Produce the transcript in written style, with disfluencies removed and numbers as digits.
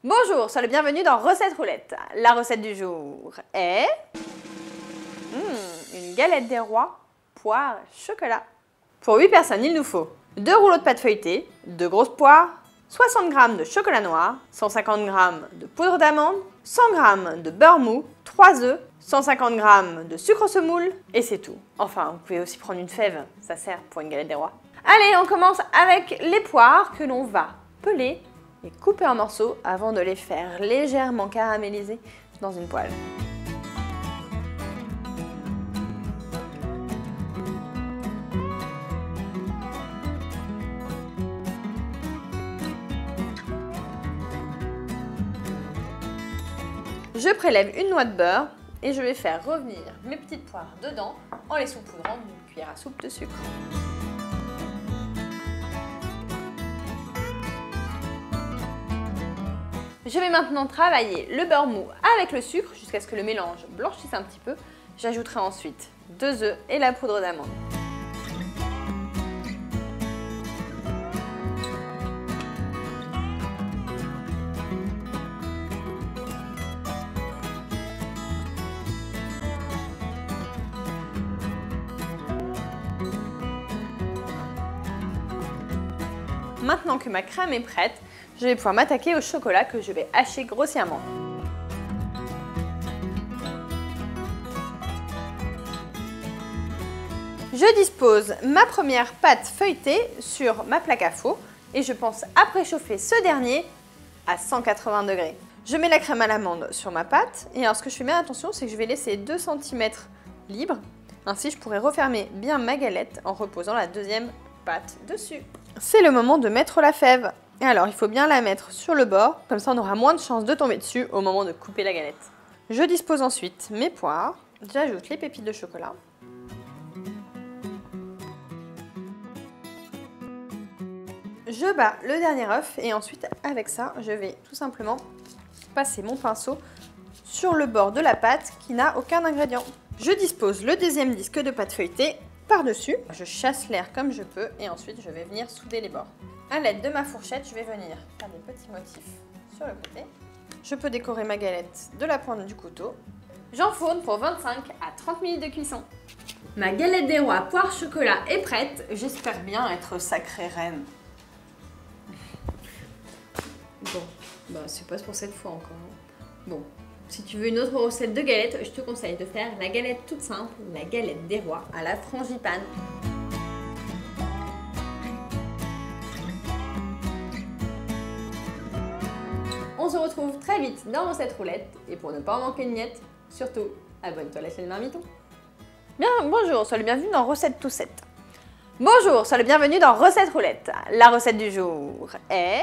Bonjour, sois le bienvenu dans Recette Roulette. La recette du jour est une galette des rois, poire, chocolat. Pour 8 personnes, il nous faut 2 rouleaux de pâte feuilletée, 2 grosses poires, 60 g de chocolat noir, 150 g de poudre d'amande, 100 g de beurre mou, 3 œufs, 150 g de sucre semoule et c'est tout. Enfin, vous pouvez aussi prendre une fève, ça sert pour une galette des rois. Allez, on commence avec les poires que l'on va peler et couper en morceaux avant de les faire légèrement caraméliser dans une poêle. Je prélève une noix de beurre et je vais faire revenir mes petites poires dedans en les saupoudrant d'une cuillère à soupe de sucre. Je vais maintenant travailler le beurre mou avec le sucre jusqu'à ce que le mélange blanchisse un petit peu. J'ajouterai ensuite 2 œufs et la poudre d'amande. Maintenant que ma crème est prête, je vais pouvoir m'attaquer au chocolat que je vais hacher grossièrement. Je dispose ma première pâte feuilletée sur ma plaque à faux et je pense à préchauffer ce dernier à 180 degrés. Je mets la crème à l'amande sur ma pâte et alors ce que je fais bien attention, c'est que je vais laisser 2 cm libres. Ainsi, je pourrai refermer bien ma galette en reposant la deuxième pâte dessus. C'est le moment de mettre la fève. Et alors, il faut bien la mettre sur le bord, comme ça on aura moins de chances de tomber dessus au moment de couper la galette. Je dispose ensuite mes poires, j'ajoute les pépites de chocolat. Je bats le dernier œuf et ensuite, avec ça, je vais tout simplement passer mon pinceau sur le bord de la pâte qui n'a aucun ingrédient. Je dispose le deuxième disque de pâte feuilletée par-dessus. Je chasse l'air comme je peux et ensuite je vais venir souder les bords. À l'aide de ma fourchette, je vais venir faire des petits motifs sur le côté. Je peux décorer ma galette de la pointe du couteau. J'enfourne pour 25 à 30 minutes de cuisson. Ma galette des rois poire chocolat est prête. J'espère bien être sacrée reine. Bon, c'est pas pour cette fois encore. Bon, si tu veux une autre recette de galette, je te conseille de faire la galette toute simple, la galette des rois à la frangipane. On se retrouve très vite dans Recette Roulette et pour ne pas en manquer une miette, surtout, abonne-toi à la chaîne Marmiton. Bonjour, sois le bienvenu dans Recette Toussette. Bonjour, sois le bienvenu dans Recette Roulette. La recette du jour est